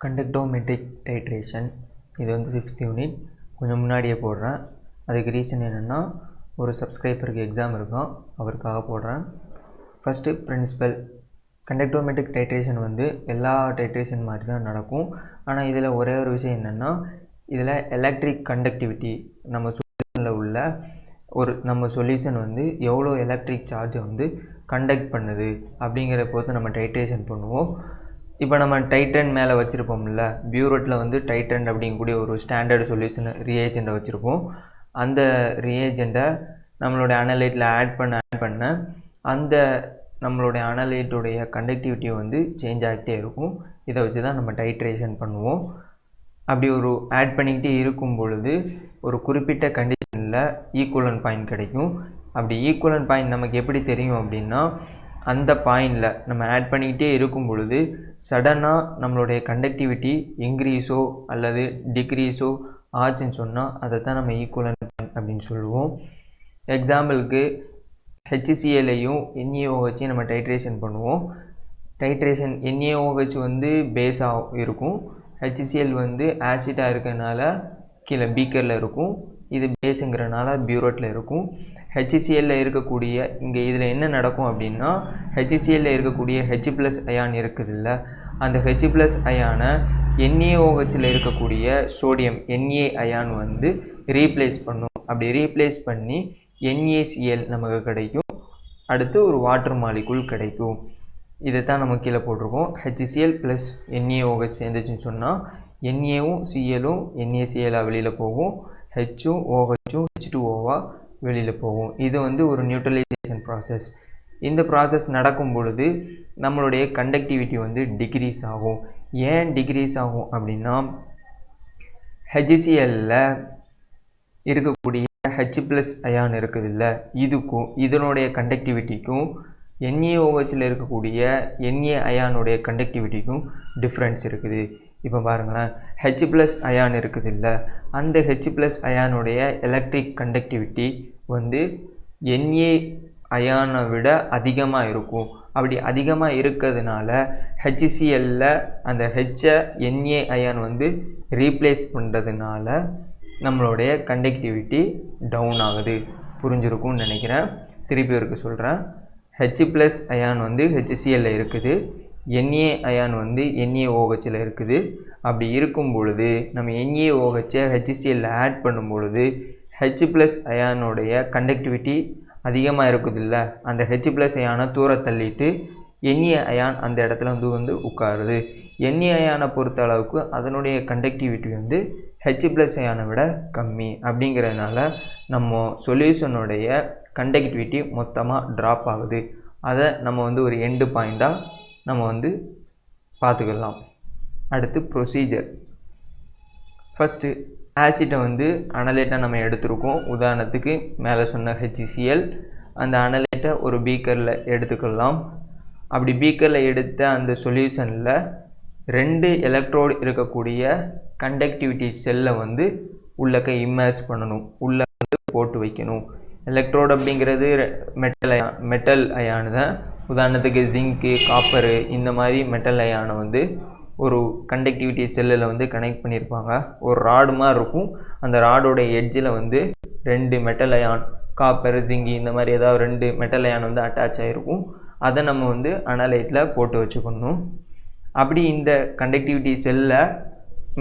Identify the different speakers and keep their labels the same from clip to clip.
Speaker 1: Conductometric Titration இது வந்து 5th unit கொஞ்சம் முன்னாடியே போடுறேன். அதுக்கு ரீசன் என்னென்னா ஒரு சப்ஸ்கிரைபருக்கு எக்ஸாம் இருக்கும், அவருக்காக போடுறேன். ஃபஸ்ட்டு பிரின்சிபல் கண்டக்டோமெட்ரிக் டைட்ரேஷன் வந்து எல்லா டைட்ரேஷன் மாதிரி தான் நடக்கும். ஆனால் இதில் ஒரே ஒரு விஷயம் என்னென்னா இதில் எலக்ட்ரிக் கண்டக்டிவிட்டி நம்ம சொல்யூஷனில் உள்ள நம்ம சொல்யூஷன் வந்து எவ்வளோ எலக்ட்ரிக் சார்ஜை வந்து கண்டக்ட் பண்ணுது அப்படிங்கிற பொறுத்து நம்ம டைட்ரேஷன் பண்ணுவோம். இப்போ நம்ம டைட்ரண்ட் மேலே வச்சுருப்போம்ல, பியூரட்டில் வந்து டைட்ரண்ட் அப்படிங்கக்கூடிய ஒரு ஸ்டாண்டர்டு சொல்யூஷன் ரியேஜெண்ட்டை வச்சுருப்போம். அந்த ரியேஜெண்ட்டை நம்மளுடைய அனலைட்டில் ஆட் பண்ண அந்த நம்மளுடைய அனலைட்டுடைய கண்டக்டிவிட்டியை வந்து சேஞ்ச் ஆகிட்டே இருக்கும். இதை வச்சு தான் நம்ம டைட்ரேஷன் பண்ணுவோம். அப்படி ஒரு ஆட் பண்ணிக்கிட்டே இருக்கும் பொழுது ஒரு குறிப்பிட்ட கண்டிஷனில் ஈக்குவலன்ட் பாயிண்ட் கிடைக்கும். அப்படி ஈக்குவலன்ட் பாயிண்ட் நமக்கு எப்படி தெரியும் அப்படின்னா, அந்த பாயிண்டில் நம்ம ஆட் பண்ணிக்கிட்டே இருக்கும் பொழுது சடனாக நம்மளுடைய கண்டக்டிவிட்டி இன்க்ரீஸோ அல்லது டிக்ரீஸோ ஆச்சுன்னு சொன்னால் அதை தான் நம்ம ஈக்குவலன்ட் பாயிண்ட் அப்படின்னு சொல்லுவோம். எக்ஸாம்பிளுக்கு HClஐயும் NaOHையும் நம்ம டைட்ரேஷன் பண்ணுவோம். டைட்ரேஷன் NaOH வந்து பேஸாக இருக்கும், HCl வந்து ஆசிட்டாக இருக்கிறதுனால கீழே பீக்கரில் இருக்கும், இது பேஸுங்கிறனால பியூரட்டில் இருக்கும். HClல இருக்கக்கூடிய இங்கே இதில் என்ன நடக்கும் அப்படின்னா, HClல இருக்கக்கூடிய H+ அயான் இருக்குதுல்ல, அந்த H+ அயானை NaOHல இருக்கக்கூடிய சோடியம் Na அயான் வந்து ரீப்ளேஸ் பண்ணும். அப்படி ரீப்ளேஸ் பண்ணி NaCl நமக்கு கிடைக்கும். அடுத்து ஒரு வாட்டர் மாலிகுல் கிடைக்கும். இதை தான் நம்ம கீழே போட்டிருக்கோம். HCl + NaOH சேர்ந்துச்சுன்னு சொன்னால் Naவும் Clவும் NaClஆக வெளியில் போகும், Hம் OHம் H2Oவாக வெளியில் போகும். இது வந்து ஒரு நியூட்ரலைசேஷன் ப்ராசஸ். இந்த ப்ராசஸ் நடக்கும் பொழுது நம்மளுடைய கண்டக்டிவிட்டி வந்து டிக்ரீஸ் ஆகும். ஏன் டிக்ரீஸ் ஆகும் அப்படின்னா, HClல இருக்கக்கூடிய H+ அயான் இருக்குது இல்லை, இதுக்கும் இதனுடைய கண்டக்டிவிட்டிக்கும் NaOHல இருக்கக்கூடிய Na அயானுடைய கண்டக்டிவிட்டிக்கும் டிஃப்ரென்ஸ் இருக்குது. இப்போ பாருங்களேன், H+ அயான் இருக்குது இல்லை, அந்த H+ அயானுடைய எலக்ட்ரிக் கண்டக்டிவிட்டி வந்து Na அயானை விட அதிகமாக இருக்கும். அப்படி அதிகமாக இருக்கிறதுனால HClல அந்த Hஐ Na அயான் வந்து ரீப்ளேஸ் பண்ணுறதுனால நம்மளுடைய கண்டக்டிவிட்டி டவுன் ஆகுது. புரிஞ்சிருக்கும்னு நினைக்கிறேன். திருப்பி இருக்க சொல்கிறேன். H+ அயான் வந்து HClல இருக்குது, Na அயான் வந்து NaOHல இருக்குது. அப்படி இருக்கும் பொழுது நம்ம NaOHை HClல ஆட் பண்ணும் பொழுது H+ அயானுடைய கண்டக்டிவிட்டி அதிகமாக இருக்குது இல்லை, அந்த H+ அயானை தூர தள்ளிட்டு Na அயான் அந்த இடத்துல வந்து உட்காருது. Na அயானை பொறுத்த அளவுக்கு அதனுடைய கண்டக்டிவிட்டி வந்து H+ அயானை விட கம்மி. அப்படிங்கிறதுனால நம்ம சொல்யூஷனுடைய கண்டக்டிவிட்டி மொத்தமாக ட்ராப் ஆகுது. அதை நம்ம வந்து ஒரு எண்டு பாயிண்ட்டாக நம்ம வந்து பார்த்துக்கலாம். அடுத்து ப்ரொசீஜர். ஃபஸ்ட்டு ஆசிட்டை வந்து அனலைட்டாக நம்ம எடுத்துருக்கோம். உதாரணத்துக்கு மேலே சொன்ன HCl, அந்த அனலைட்டை ஒரு பீக்கரில் எடுத்துக்கலாம். அப்படி பீக்கரில் எடுத்த அந்த சொல்யூஷனில் 2 எலக்ட்ரோடு இருக்கக்கூடிய கண்டக்டிவிட்டி செல்லை வந்து உள்ளக்க இம்மர்ஸ் பண்ணணும், உள்ளே வந்து போட்டு வைக்கணும். எலக்ட்ரோடு அப்படிங்கிறது மெட்டல் அயானு தான். உதாரணத்துக்கு ஜிங்க்கு, காப்பரு, இந்த மாதிரி மெட்டல் அயானை வந்து ஒரு கண்டக்டிவிட்டி செல்லில் வந்து கனெக்ட் பண்ணியிருப்பாங்க. ஒரு ராடு மாதிரி இருக்கும், அந்த ராடோட எட்ஜில் வந்து 2 மெட்டல் அயான், காப்பர், ஜிங்கி, இந்த மாதிரி ஏதாவது 2 மெட்டல் அயான் வந்து அட்டாச் ஆகிருக்கும். அதை நம்ம வந்து அனலைட்டில் போட்டு வச்சுக்கணும். அப்படி இந்த கண்டக்டிவிட்டி செல்லில்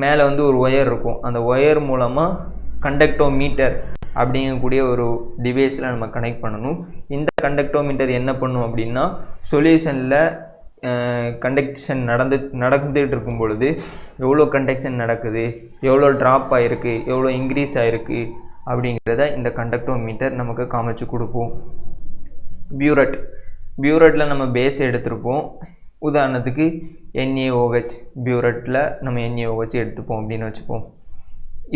Speaker 1: மேலே வந்து ஒரு ஒயர் இருக்கும், அந்த ஒயர் மூலமாக கண்டக்டோமீட்டர் அப்படிங்கக்கூடிய ஒரு டிவைஸில் நம்ம கனெக்ட் பண்ணணும். இந்த கண்டக்டோமீட்டர் என்ன பண்ணும் அப்படின்னா, சொல்யூஷனில் கண்டக்ஷன் நடந்துகிட்டு இருக்கும் பொழுது எவ்வளோ கண்டக்ஷன் நடக்குது, எவ்வளோ ட்ராப் ஆகிருக்கு, எவ்வளோ இன்க்ரீஸ் ஆகிருக்கு அப்படிங்கிறத இந்த கண்டக்டோமீட்டர் நமக்கு காமிச்சு கொடுப்போம். பியூரட்டில் நம்ம பேஸ் எடுத்திருப்போம். உதாரணத்துக்கு NaOH, பியூரட்டில் நம்ம NaOH எடுத்துப்போம் அப்படின்னு வச்சுப்போம்.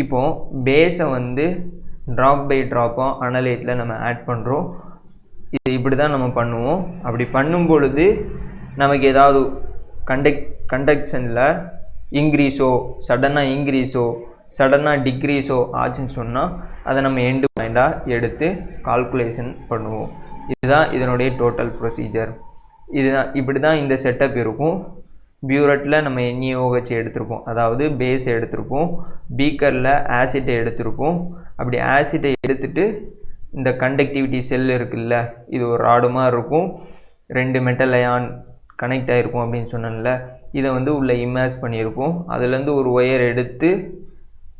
Speaker 1: இப்போது பேஸை வந்து ட்ராப் பை ட்ராப்பாக அனலைட்டில் நம்ம ஆட் பண்ணுறோம். இது இப்படி தான் நம்ம பண்ணுவோம். அப்படி பண்ணும் பொழுது நமக்கு ஏதாவது கண்டக்ஷனில் இன்க்ரீஸோ சடனாக டிக்ரீஸோ ஆச்சுன்னு சொன்னால் அதை நம்ம எண்டு பாயிண்டாக எடுத்து கால்குலேஷன் பண்ணுவோம். இதுதான் இதனுடைய டோட்டல் ப்ரொசீஜர். இப்படி தான் இந்த செட்டப் இருக்கும். பியூரட்டில் நம்ம NaOH எடுத்திருப்போம், அதாவது பேஸ் எடுத்திருப்போம். பீக்கரில் ஆசிட்டை எடுத்திருப்போம். அப்படி ஆசிட்டை எடுத்துட்டு இந்த கண்டக்டிவிட்டி செல் இருக்குல்ல, இது ஒரு ராடு மாதிரி இருக்கும், 2 மெட்டல் அயான் கனெக்ட் ஆகிருக்கும் அப்படின்னு சொன்னேன்ல, இதை வந்து உள்ளே இமேஜ் பண்ணியிருப்போம். அதுலேருந்து ஒரு ஒயர் எடுத்து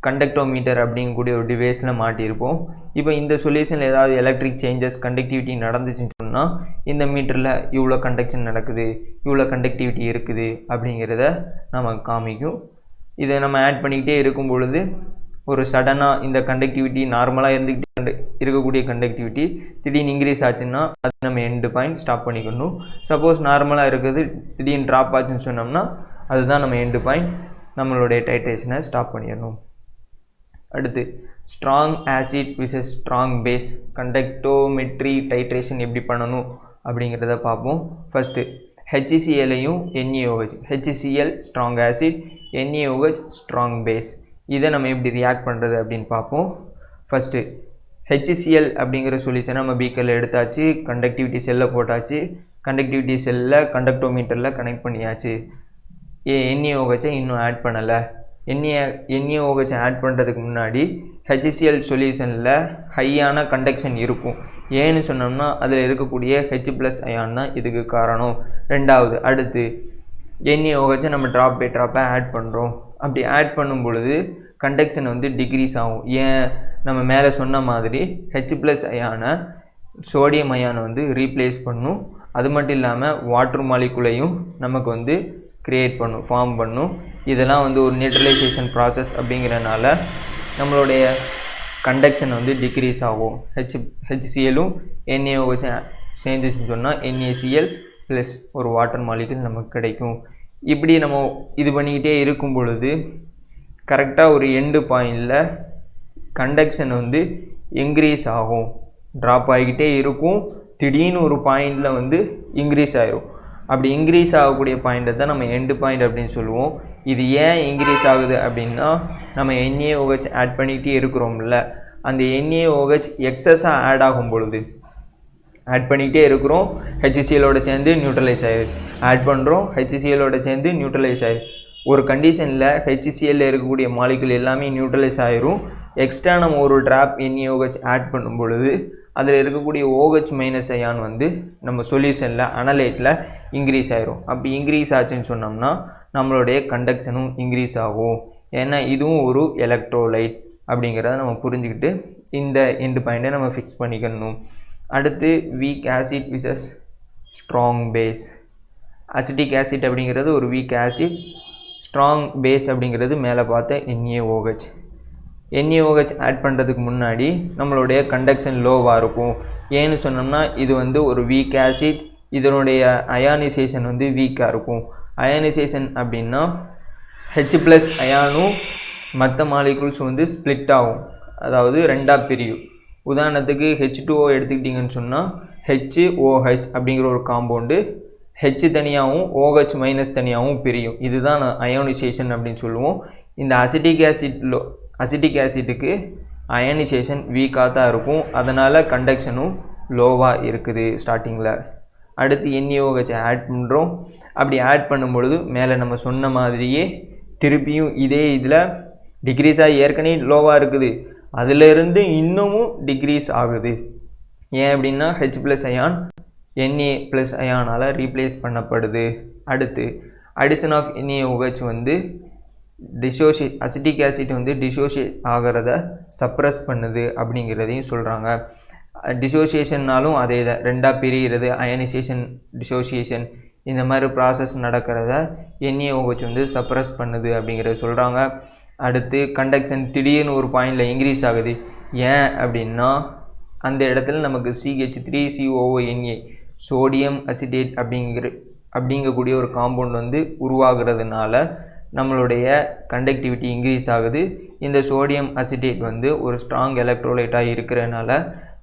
Speaker 1: கண்டக்டோமீட்டர் அப்படிங்கக்கூடிய ஒரு டிவைஸில் மாட்டியிருப்போம். இப்போ இந்த சொல்யூஷனில் ஏதாவது எலக்ட்ரிக் சேஞ்சஸ் கண்டக்டிவிட்டி நடந்துச்சுன்னு சொன்னால் இந்த மீட்டரில் இவ்வளோ கண்டக்ஷன் நடக்குது, இவ்வளோ கண்டக்டிவிட்டி இருக்குது அப்படிங்கிறத நம்ம காமிக்கும். இதை நம்ம ஆட் பண்ணிக்கிட்டே இருக்கும் பொழுது ஒரு சடனாக இந்த கண்டக்டிவிட்டி நார்மலாக இருந்துக்கிட்டே இருக்கக்கூடிய கண்டக்டிவிட்டி திடீர்னு இன்க்ரீஸ் ஆச்சுன்னா அது நம்ம எண்டு பாயிண்ட் ஸ்டாப் பண்ணிக்கணும். சப்போஸ் நார்மலாக இருக்குது திடீர்னு ட்ராப் ஆச்சுன்னு சொன்னோம்னா அதுதான் நம்ம எண்டு பாயிண்ட், நம்மளுடைய டைட்ரேஷனை ஸ்டாப் பண்ணிடணும். அடுத்து strong acid versus strong base conductometry titration எப்படி பண்ணணும் அப்படிங்கிறத பார்ப்போம். ஃபஸ்ட்டு HClஐயும் NaOH, HCl strong acid, NaOH strong base, இதை நம்ம எப்படி ரியாக்ட் பண்ணுறது அப்படின்னு பார்ப்போம். ஃபஸ்ட்டு HCl அப்படிங்கிற சொல்யூஷனை நம்ம பீக்கரில் எடுத்தாச்சு, கண்டக்டிவிட்டி செல்லில் போட்டாச்சு, கண்டக்டிவிட்டி செல்லில் கண்டக்டோமீட்டரில் கனெக்ட் பண்ணியாச்சு. NaOHஐ இன்னும் ஆட் பண்ணலை. NaOH ஆட் பண்ணுறதுக்கு முன்னாடி HCl சொல்யூஷனில் ஹையான கண்டக்ஷன் இருக்கும். ஏன்னு சொன்னோம்னா அதில் இருக்கக்கூடிய H+ அயான் தான் இதுக்கு காரணம். ரெண்டாவது, அடுத்து NaOHஐ நம்ம ட்ராப் பை ட்ராப்பாக ஆட் பண்ணுறோம். அப்படி ஆட் பண்ணும் பொழுது கண்டக்ஷன் வந்து டிக்ரீஸ் ஆகும். ஏன், நம்ம மேலே சொன்ன மாதிரி H+ அயானை சோடியம் அயானை வந்து ரீப்ளேஸ் பண்ணும். அது மட்டும் இல்லாமல் வாட்டர் மாலிகுலையும் நமக்கு வந்து க்ரியேட் பண்ணும், ஃபார்ம் பண்ணும். இதெல்லாம் வந்து ஒரு நியூட்ரலைசேஷன் ப்ராசஸ் அப்படிங்கிறனால நம்மளுடைய கண்டக்ஷன் வந்து டிக்ரீஸ் ஆகும். HClலும் NaOH சேர்ந்துச்சுன்னு சொன்னால் NaCl ப்ளஸ் ஒரு வாட்டர் மாலிகுல் நமக்கு கிடைக்கும். இப்படி நம்ம இது பண்ணிக்கிட்டே இருக்கும் பொழுது கரெக்டாக ஒரு எண்டு பாயிண்டில் கண்டக்ஷன் வந்து இன்க்ரீஸ் ஆகும், ட்ராப் ஆகிக்கிட்டே இருக்கும். திடீர்னு ஒரு பாயிண்டில் வந்து இன்க்ரீஸ் ஆகிரும். அப்படி இன்க்ரீஸ் ஆகக்கூடிய பாயிண்ட்டை தான் நம்ம எண்டு பாயிண்ட் அப்படின்னு சொல்லுவோம். இது ஏன் இன்க்ரீஸ் ஆகுது அப்படின்னா நம்ம NaOH ஆட் பண்ணிக்கிட்டே இருக்கிறோம்ல, அந்த NaOH எக்ஸஸாக ஆட் ஆகும் பொழுது ஆட் பண்ணிக்கிட்டே இருக்கிறோம், HClோட சேர்ந்து நியூட்ரலைஸ் ஆகிடுது, ஆட் பண்ணுறோம், HClோட சேர்ந்து நியூட்ரலைஸ் ஆகிடுது. ஒரு கண்டிஷனில் HCl இருக்கக்கூடிய மாலிகுல் எல்லாமே நியூட்ரலைஸ் ஆகிரும். எக்ஸ்ட்ரா நம்ம ஒரு ட்ராப் NaOH ஆட் பண்ணும் பொழுது அதில் இருக்கக்கூடிய OH- அயான் வந்து நம்ம சொல்யூஷனில் அனலைட்டில் இன்க்ரீஸ் ஆகிரும். அப்படி இன்க்ரீஸ் ஆச்சுன்னு சொன்னோம்னா நம்மளுடைய கண்டக்ஷனும் இன்க்ரீஸ் ஆகும். ஏன்னா இதுவும் ஒரு எலக்ட்ரோலைட் அப்படிங்கிறத நம்ம புரிஞ்சுக்கிட்டு இந்த எண்டு பாயிண்டை நம்ம ஃபிக்ஸ் பண்ணிக்கணும். அடுத்து weak acid versus strong base. Acetic acid அப்படிங்கிறது ஒரு வீக் ஆசிட், ஸ்ட்ராங் பேஸ் அப்படிங்கிறது மேலே பார்த்த NaOH. NaOH ஆட் பண்ணுறதுக்கு முன்னாடி நம்மளுடைய கண்டக்ஷன் லோவாக இருக்கும். ஏன்னு சொன்னோம்னா இது வந்து ஒரு வீக் ஆசிட், இதனுடைய அயானைசேஷன் வந்து வீக்காக இருக்கும். அயானைசேஷன் அப்படின்னா H+ அயானும் மற்ற மாலிகுல்ஸ் வந்து ஸ்ப்ளிட் ஆகும், அதாவது ரெண்டாக பிரியும். உதாரணத்துக்கு H2O எடுத்துக்கிட்டிங்கன்னு சொன்னால் HOH அப்படிங்கிற ஒரு காம்பவுண்டு H தனியாகவும் OH- தனியாகவும் பிரியும். இதுதான் அயோனைசேஷன் அப்படின்னு சொல்லுவோம். இந்த அசிட்டிக் ஆசிட்டுக்கு அயனைசேஷன் வீக்காக தான் இருக்கும், அதனால் கண்டக்ஷனும் லோவாக இருக்குது ஸ்டார்டிங்கில். அடுத்து NaOH ஆட் பண்ணுறோம். அப்படி ஆட் பண்ணும்பொழுது மேலே நம்ம சொன்ன மாதிரியே திருப்பியும் இதே இதில் டிக்ரீஸாக ஏற்கனவே லோவாக இருக்குது, அதிலிருந்து இன்னமும் டிக்ரீஸ் ஆகுது. ஏன் அப்படின்னா H+ அயான் Na+ அயானால் ரீப்ளேஸ் பண்ணப்படுது. அடுத்து அடிஷன் ஆஃப் NaOH வந்து அசிட்டிக் ஆசிட் வந்து டிசோசியேட் ஆகிறத சப்ரஸ் பண்ணுது அப்படிங்கிறதையும் சொல்கிறாங்க. டிசோசியேஷன்னாலும் அதே தான், ரெண்டாக பிரிகிறது, அயனைசேஷன், டிசோசியேஷன், இந்த மாதிரி ப்ராசஸ் நடக்கிறத NaOH வந்து சப்ரஸ் பண்ணுது அப்படிங்கிறத சொல்கிறாங்க. அடுத்து கண்டக்ஷன் திடீர்னு ஒரு பாயிண்டில் இன்க்ரீஸ் ஆகுது. ஏன் அப்படின்னா அந்த இடத்துல நமக்கு CH3COONA சோடியம் அசிட்டேட் அப்படிங்கக்கூடிய ஒரு காம்பவுண்ட் வந்து உருவாகிறதுனால நம்மளுடைய கண்டக்டிவிட்டி இன்க்ரீஸ் ஆகுது. இந்த சோடியம் அசிட்டேட் வந்து ஒரு ஸ்ட்ராங் எலக்ட்ரோலைட்டாக இருக்கிறதுனால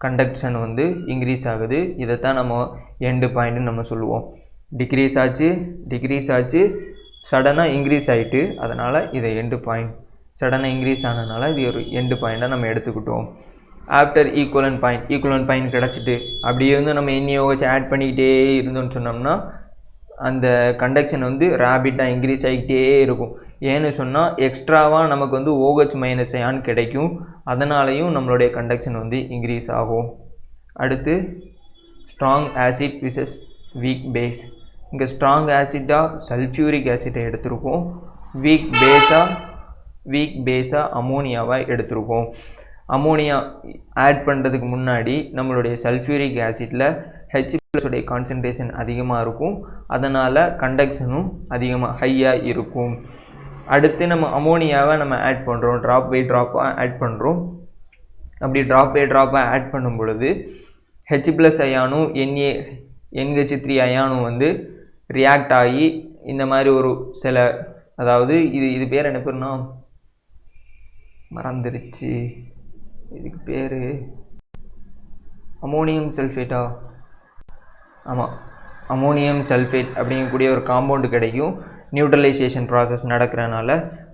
Speaker 1: கண்டக்ஷன் வந்து இன்க்ரீஸ் ஆகுது. இதைத்தான் நம்ம எண்டு பாயிண்ட்னு நம்ம சொல்லுவோம். டிக்ரீஸ் ஆச்சு, சடனாக இன்க்ரீஸ் ஆகிட்டு, அதனால் இதை எண்டு பாயிண்ட். சடனாக இன்க்ரீஸ் ஆனதுனால இது ஒரு எண்டு பாயிண்ட்டாக நம்ம எடுத்துக்கிட்டோம். ஆஃப்டர் ஈக்குவலன்ட் பாயிண்ட் கிடச்சிட்டு அப்படி இருந்து நம்ம NaOH ஆட் பண்ணிக்கிட்டே இருந்தோம்னு சொன்னோம்னா அந்த கண்டக்ஷன் வந்து ரேபிட்டாக இன்க்ரீஸ் ஆகிட்டே இருக்கும். ஏன்னு சொன்னால் எக்ஸ்ட்ராவாக நமக்கு வந்து OH மைனஸ் அயான் கிடைக்கும். அதனாலையும் நம்மளுடைய கண்டக்ஷன் வந்து இன்க்ரீஸ் ஆகும். அடுத்து strong acid versus weak base. இங்கே ஸ்ட்ராங் ஆசிட்டாக சல்ஃபியூரிக் ஆசிட்டை எடுத்திருக்கோம். வீக் பேஸாக அமோனியாவாக எடுத்திருக்கோம். அமோனியா ஆட் பண்ணுறதுக்கு முன்னாடி நம்மளுடைய சல்ஃபியூரிக் ஆசிட்டில் H+ உடைய கான்சன்ட்ரேஷன் அதிகமாக இருக்கும். அதனால் கண்டக்ஷனும் அதிகமாக ஹையாக இருக்கும். அடுத்து நம்ம அமோனியாவை நம்ம ஆட் பண்ணுறோம், ட்ராப் பை ட்ராப்பாக ஆட் பண்ணுறோம். அப்படி ட்ராப் பை ட்ராப்பாக ஆட் பண்ணும் பொழுது H+ அயானும் NH3 அயானும் வந்து ரியாக்ட் ஆகி இந்த மாதிரி ஒரு சில, அதாவது இது பேர் என்ன பேருனா மறந்துருச்சு, இதுக்கு பேர் அமோனியம் சல்ஃபேட்டா, ஆமாம் அமோனியம் சல்ஃபேட் அப்படிங்கக்கூடிய ஒரு காம்பவுண்டு கிடைக்கும். நியூட்ரலைசேஷன் ப்ராசஸ் நடக்கிறனால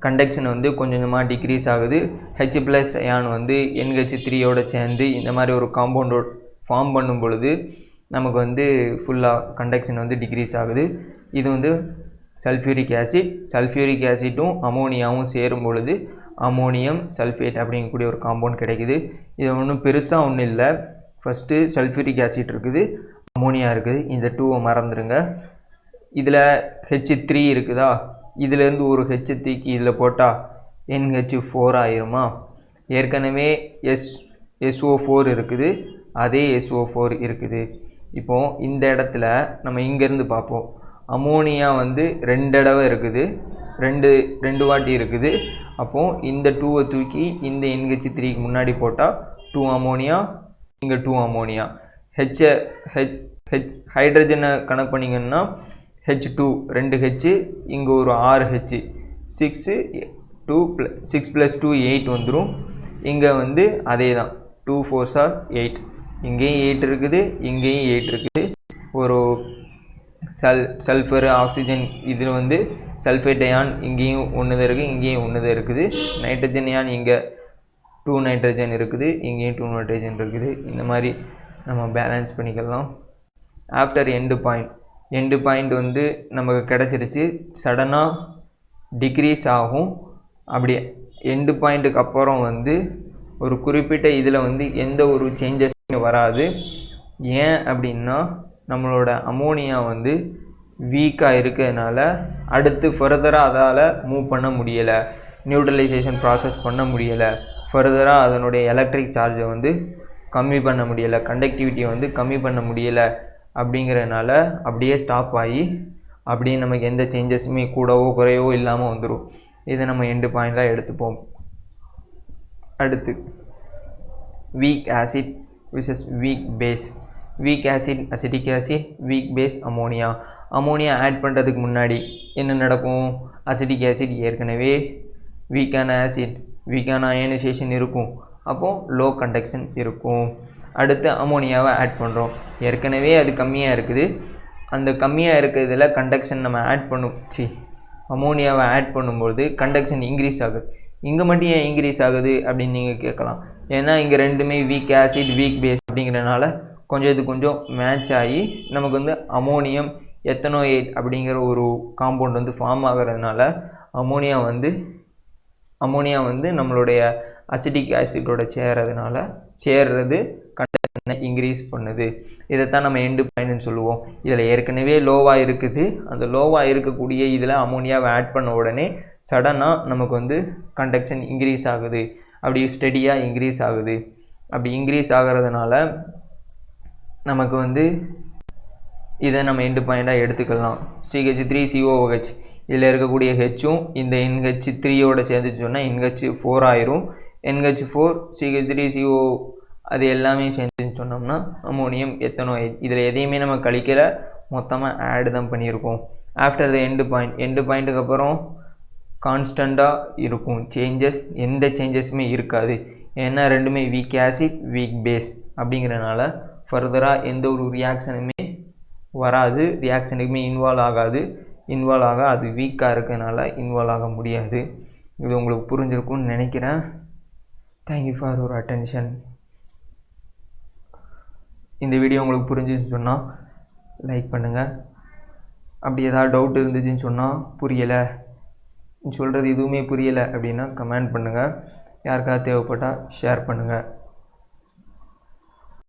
Speaker 1: கண்டக்ஷன் வந்து கொஞ்சம் கொஞ்சமாக டிக்ரீஸ் ஆகுது. H+ அயான் வந்து NH3யோட சேர்ந்து இந்த மாதிரி ஒரு காம்பவுண்டோட ஃபார்ம் பண்ணும் பொழுது நமக்கு வந்து ஃபுல்லாக கண்டக்ஷன் வந்து டிக்ரீஸ் ஆகுது. இது வந்து சல்ஃபியூரிக் ஆசிட்டும் அமோனியாவும் சேரும் பொழுது அமோனியம் சல்ஃபேட் அப்படிங்கக்கூடிய ஒரு காம்பவுண்ட் கிடைக்குது. இது ஒன்றும் பெருசாக ஒன்றும் இல்லை. ஃபஸ்ட்டு சல்ஃபியூரிக் ஆசிட் இருக்குது, அமோனியா இருக்குது, இந்த 2 மறந்துடுங்க. இதில் H3 இருக்குதா, இதிலேருந்து ஒரு H தூக்கி இதில் போட்டால் NH4 ஆயிருமா. ஏற்கனவே SO4 இருக்குது, அதே SO4 இருக்குது. இப்போது இந்த இடத்துல நம்ம இங்கேருந்து பார்ப்போம். அமோனியா வந்து 2 தடவை இருக்குது, ரெண்டு வாட்டி இருக்குது. அப்போது இந்த 2வை தூக்கி இந்த NH3க்கு முன்னாடி போட்டால் 2 அமோனியா, இங்கே 2 அமோனியா. ஹைட்ரஜனை கணக்கு பண்ணிங்கன்னா H2 2 H, இங்கே ஒரு 6 H, 6 + 2 8 வந்துடும். இங்கே வந்து அதே தான் 2 4s are 8. இங்கேயும் 8 இருக்குது, இங்கேயும் 8 இருக்குது. ஒரு சல்ஃபர் ஆக்சிஜன் இதில் வந்து சல்ஃபேட் அயான் இங்கேயும் ஒன்று தான் இருக்குது, இங்கேயும் ஒன்று தான் இருக்குது. நைட்ரஜன் அயான் இங்கே 2 நைட்ரஜன் இருக்குது, இங்கேயும் 2 நைட்ரஜன் இருக்குது. இந்த மாதிரி நம்ம பேலன்ஸ் பண்ணிக்கலாம். ஆஃப்டர் எண்டு பாயிண்ட் வந்து நமக்கு கிடச்சிருச்சு. சடனாக டிக்ரீஸ் ஆகும். அப்படி எண்டு பாயிண்ட்டுக்கு அப்புறம் வந்து ஒரு குறிப்பிட்ட இதில் வந்து எந்த ஒரு சேஞ்சஸும் வராது. ஏன் அப்படின்னா நம்மளோட அமோனியா வந்து வீக்காக இருக்கிறதுனால அடுத்து ஃபர்தராக அதால் மூவ் பண்ண முடியலை, நியூட்ரலைசேஷன் ப்ராசஸ் பண்ண முடியலை, ஃபர்தராக அதனுடைய எலக்ட்ரிக் சார்ஜை வந்து கம்மி பண்ண முடியலை, கண்டக்டிவிட்டியை வந்து கம்மி பண்ண முடியலை. அப்படிங்கிறதுனால அப்படியே ஸ்டாப் ஆகி அப்படியே நமக்கு எந்த சேஞ்சஸுமே கூடவோ குறையவோ இல்லாமல் வந்துடும். இதை நம்ம எண்டு பாயிண்டாக எடுத்துப்போம். அடுத்து weak acid versus weak base. Weak acid acetic acid, weak base ammonia. Ammonia add பண்ணுறதுக்கு முன்னாடி என்ன நடக்கும்? அசிட்டிக் ஆசிட் ஏற்கனவே வீக்கான ஆசிட், வீக்கான அயனைசேஷன் இருக்கும், அப்போது லோ கண்டக்ஷன் இருக்கும். அடுத்து அமோனியாவை ஆட் பண்ணுறோம், ஏற்கனவே அது கம்மியாக இருக்குது. அந்த கம்மியாக இருக்கிறதுல கண்டக்ஷன் நம்ம அமோனியாவை ஆட் பண்ணும்போது கண்டக்ஷன் இன்க்ரீஸ் ஆகுது. இங்கே மட்டும் ஏன் இன்க்ரீஸ் ஆகுது அப்படின்னு நீங்கள் கேட்கலாம். ஏன்னா இங்கே ரெண்டுமே வீக் ஆசிட் வீக் பேஸ் அப்படிங்கிறனால கொஞ்சம் மேட்ச் ஆகி நமக்கு வந்து அமோனியம் எத்தனோயேட் அப்படிங்கிற ஒரு காம்பவுண்ட் வந்து ஃபார்ம் ஆகிறதுனால அமோனியா வந்து நம்மளுடைய அசிட்டிக் ஆசிட்டோட சேர்றது கண்டக்ஷனை இன்க்ரீஸ் பண்ணுது. இதைத்தான் நம்ம எண்டு பாயிண்ட்னு சொல்லுவோம். இதில் ஏற்கனவே லோவாக இருக்குது, அந்த லோவாக இருக்கக்கூடிய இதில் அமோனியாவை ஆட் பண்ண உடனே சடனாக நமக்கு வந்து கண்டக்ஷன் இன்க்ரீஸ் ஆகுது, அப்படி ஸ்டெடியாக இன்க்ரீஸ் ஆகுது. அப்படி இன்க்ரீஸ் ஆகிறதுனால நமக்கு வந்து இதை நம்ம எண்டு பாயிண்டாக எடுத்துக்கலாம். CH3COOH இதில் இருக்கக்கூடிய ஹெச்சும் இந்த NH3யோட சேர்ந்துச்சு சொன்னால் NH4 ஆயிரும். NH4 CH3CO அது எல்லாமே சேர்ந்துன்னு சொன்னோம்னா அமோனியம் எத்தனோயேட். இதில் எதையுமே நம்ம கழிக்கலை, மொத்தமாக ஆட் தான் பண்ணியிருக்கோம். ஆஃப்டர் த எண்டு பாயிண்ட்டுக்கு அப்புறம் கான்ஸ்டண்ட்டாக இருக்கும், எந்த சேஞ்சஸுமே இருக்காது. ஏன்னா ரெண்டுமே வீக் ஆசிட் வீக் பேஸ் அப்படிங்கிறனால ஃபர்தராக எந்த ஒரு ரியாக்ஷனுமே வராது, ரியாக்ஷனுக்குமே இன்வால்வ் ஆக அது வீக்காக இருக்கிறதுனால இன்வால்வ் ஆக முடியாது. இது உங்களுக்கு புரிஞ்சிருக்கும்னு நினைக்கிறேன். Thank you for your attention. இந்த வீடியோ உங்களுக்கு புரிஞ்சுன்னு சொன்னால் லைக் பண்ணுங்கள், அப்படி ஏதாவது டவுட் இருந்துச்சுன்னு சொன்னால், புரியலை சொல்கிறது எதுவுமே புரியலை அப்படின்னா கமெண்ட் பண்ணுங்கள். யாருக்காவது தேவைப்பட்டால் ஷேர் பண்ணுங்கள்.